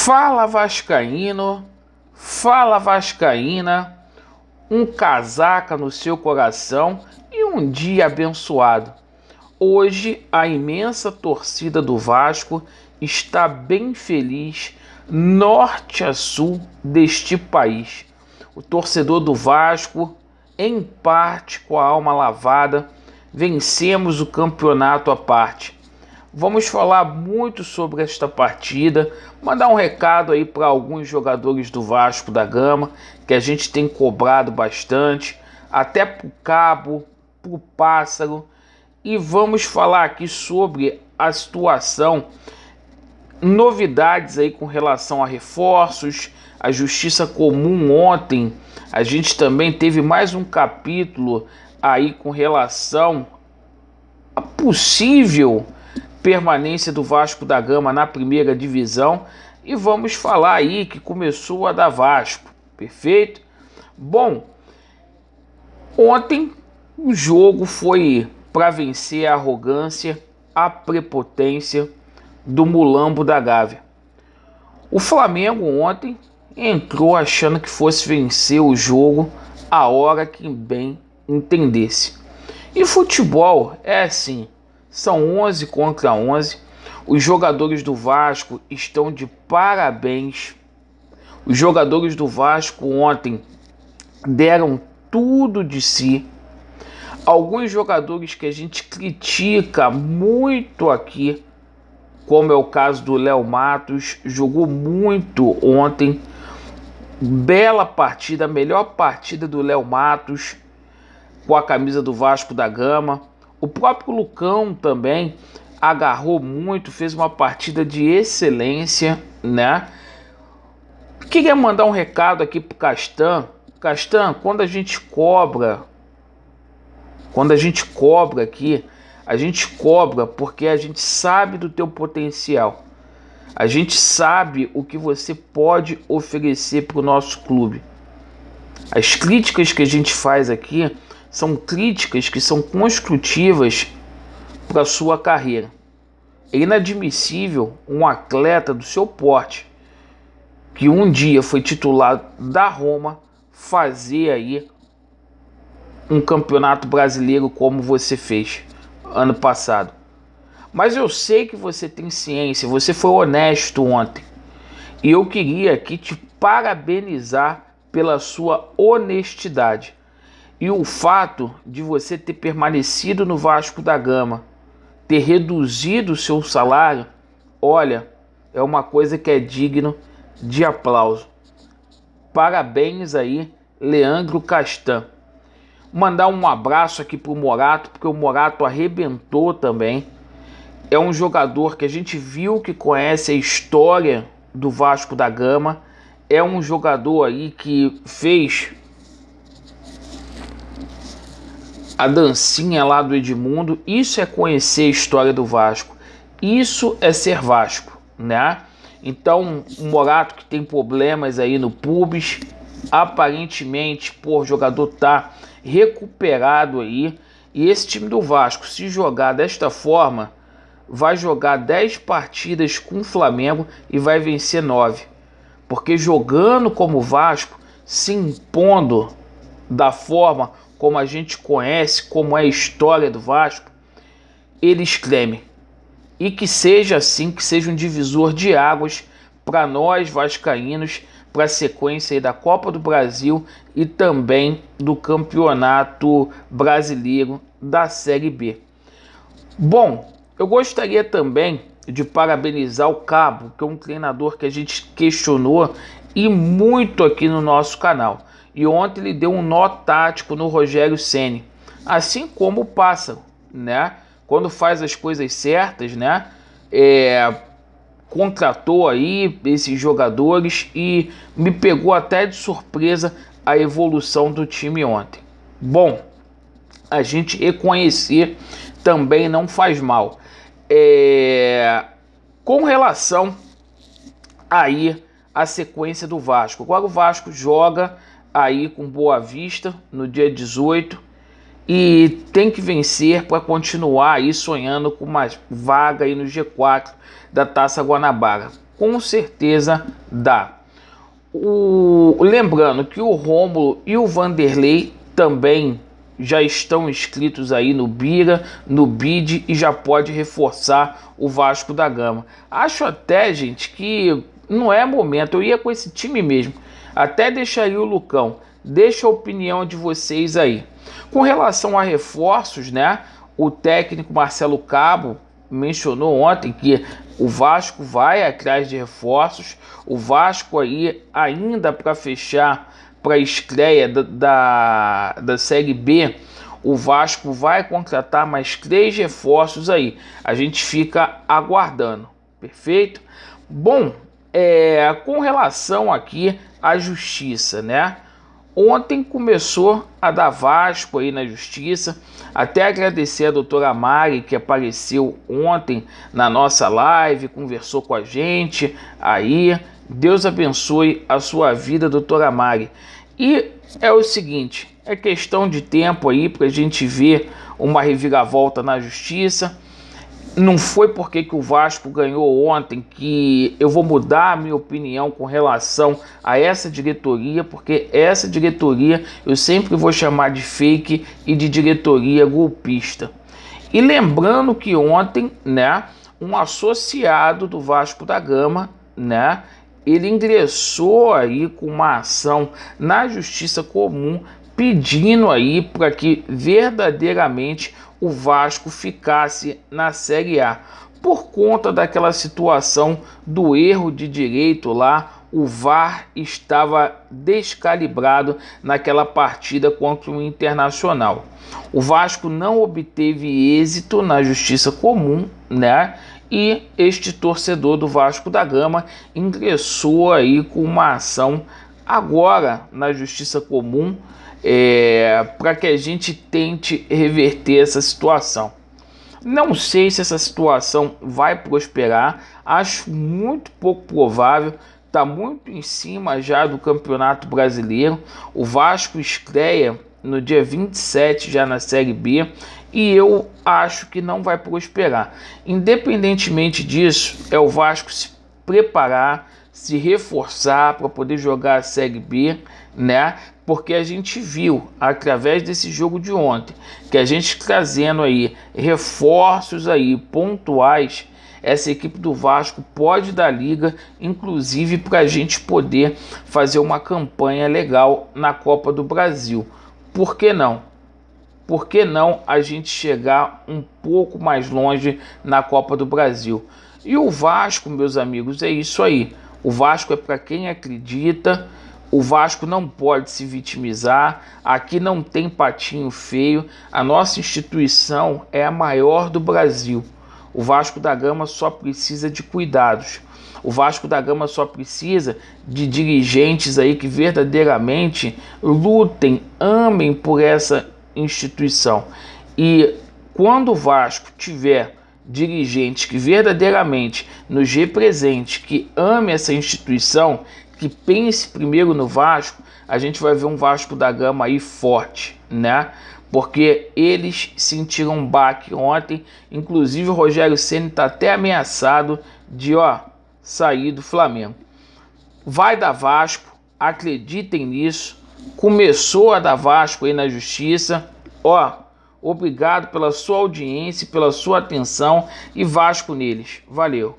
Fala Vascaíno, fala Vascaína, um casaca no seu coração e um dia abençoado. Hoje a imensa torcida do Vasco está bem feliz, norte a sul deste país. O torcedor do Vasco, em parte com a alma lavada, vencemos o campeonato à parte. Vamos falar muito sobre esta partida, mandar um recado aí para alguns jogadores do Vasco da Gama, que a gente tem cobrado bastante, até para o Cabo, para o Pássaro, e vamos falar aqui sobre a situação, novidades aí com relação a reforços, a Justiça Comum ontem, a gente também teve mais um capítulo aí com relação a possível permanência do Vasco da Gama na primeira divisão e vamos falar aí que começou a dar Vasco, perfeito? Bom, ontem o jogo foi para vencer a arrogância, a prepotência do Mulambo da Gávea. O Flamengo ontem entrou achando que fosse vencer o jogo a hora que bem entendesse. E futebol é assim. São 11 contra 11, os jogadores do Vasco estão de parabéns. Os jogadores do Vasco ontem deram tudo de si. Alguns jogadores que a gente critica muito aqui, como é o caso do Léo Matos, jogou muito ontem. Bela partida, a melhor partida do Léo Matos com a camisa do Vasco da Gama. O próprio Lucão também agarrou muito, fez uma partida de excelência, né? Queria mandar um recado aqui pro Castan. Castan, quando a gente cobra aqui, a gente cobra porque a gente sabe do teu potencial. A gente sabe o que você pode oferecer para o nosso clube. As críticas que a gente faz aqui são críticas que são construtivas para a sua carreira. É inadmissível um atleta do seu porte, que um dia foi titular da Roma, fazer aí um campeonato brasileiro como você fez ano passado. Mas eu sei que você tem ciência, você foi honesto ontem. E eu queria aqui te parabenizar pela sua honestidade. E o fato de você ter permanecido no Vasco da Gama, ter reduzido o seu salário, olha, é uma coisa que é digno de aplauso. Parabéns aí, Leandro Castan. Mandar um abraço aqui pro Morato, porque o Morato arrebentou também. É um jogador que a gente viu que conhece a história do Vasco da Gama. É um jogador aí que fez a dancinha lá do Edmundo. Isso é conhecer a história do Vasco. Isso é ser Vasco, né? Então, o Morato que tem problemas aí no pubis, aparentemente, o jogador tá recuperado aí. E esse time do Vasco, se jogar desta forma, vai jogar 10 partidas com o Flamengo e vai vencer 9. Porque jogando como o Vasco, se impondo da forma como a gente conhece, como é a história do Vasco, eles tremem. E que seja assim, que seja um divisor de águas para nós vascaínos, para a sequência aí da Copa do Brasil e também do Campeonato Brasileiro da Série B. Bom, eu gostaria também de parabenizar o Cabo, que é um treinador que a gente questionou e muito aqui no nosso canal. E ontem ele deu um nó tático no Rogério Ceni, assim como o Pássaro, né? Quando faz as coisas certas, né? Contratou aí esses jogadores e me pegou até de surpresa a evolução do time ontem. Bom, a gente reconhecer também não faz mal. Com relação aí à sequência do Vasco, agora o Vasco joga aí com Boa Vista no dia 18 e tem que vencer para continuar aí sonhando com uma vaga aí no G4 da Taça Guanabara. com certeza dá. Lembrando que o Rômulo e o Vanderlei também já estão inscritos aí no Bira, no BID, e já pode reforçar o Vasco da Gama. Acho até, gente, que não é momento, eu ia com esse time mesmo, até deixaria o Lucão. Deixa a opinião de vocês aí. Com relação a reforços, né, o técnico Marcelo Cabo mencionou ontem que o Vasco vai atrás de reforços, o Vasco aí ainda para fechar para a estreia da Série B, o Vasco vai contratar mais 3 reforços aí. A gente fica aguardando, perfeito? Bom, com relação aqui à justiça, né? Ontem começou a dar Vasco aí na justiça. Até agradecer a doutora Mari, que apareceu ontem na nossa live, conversou com a gente aí. Deus abençoe a sua vida, doutora Mari. E é o seguinte, é questão de tempo aí para a gente ver uma reviravolta na justiça. Não foi porque que o Vasco ganhou ontem que eu vou mudar a minha opinião com relação a essa diretoria, porque essa diretoria eu sempre vou chamar de fake e de diretoria golpista. E lembrando que ontem, né, um associado do Vasco da Gama, né, ele ingressou aí com uma ação na Justiça Comum pedindo aí para que verdadeiramente o Vasco ficasse na Série A. Por conta daquela situação do erro de direito lá, o VAR estava descalibrado naquela partida contra o Internacional. O Vasco não obteve êxito na Justiça Comum, né? E este torcedor do Vasco da Gama ingressou aí com uma ação agora na Justiça Comum, para que a gente tente reverter essa situação. Não sei se essa situação vai prosperar, acho muito pouco provável, está muito em cima já do Campeonato Brasileiro. O Vasco estreia no dia 27 já na Série B e eu acho que não vai prosperar. Independentemente disso, é o Vasco se preparar, se reforçar para poder jogar a Série B, né? Porque a gente viu, através desse jogo de ontem, que a gente trazendo aí reforços aí pontuais, essa equipe do Vasco pode dar liga, inclusive para a gente poder fazer uma campanha legal na Copa do Brasil. Por que não? Por que não a gente chegar um pouco mais longe na Copa do Brasil? E o Vasco, meus amigos, é isso aí. O Vasco é para quem acredita. O Vasco não pode se vitimizar, aqui não tem patinho feio, a nossa instituição é a maior do Brasil. O Vasco da Gama só precisa de cuidados. O Vasco da Gama só precisa de dirigentes aí que verdadeiramente lutem, amem por essa instituição. E quando o Vasco tiver dirigentes que verdadeiramente nos representem, que ame essa instituição, que pense primeiro no Vasco, a gente vai ver um Vasco da Gama aí forte, né? Porque eles sentiram um baque ontem, inclusive o Rogério Ceni está até ameaçado de sair do Flamengo. Vai dar Vasco, acreditem nisso, começou a dar Vasco aí na justiça, obrigado pela sua audiência, pela sua atenção e Vasco neles, valeu!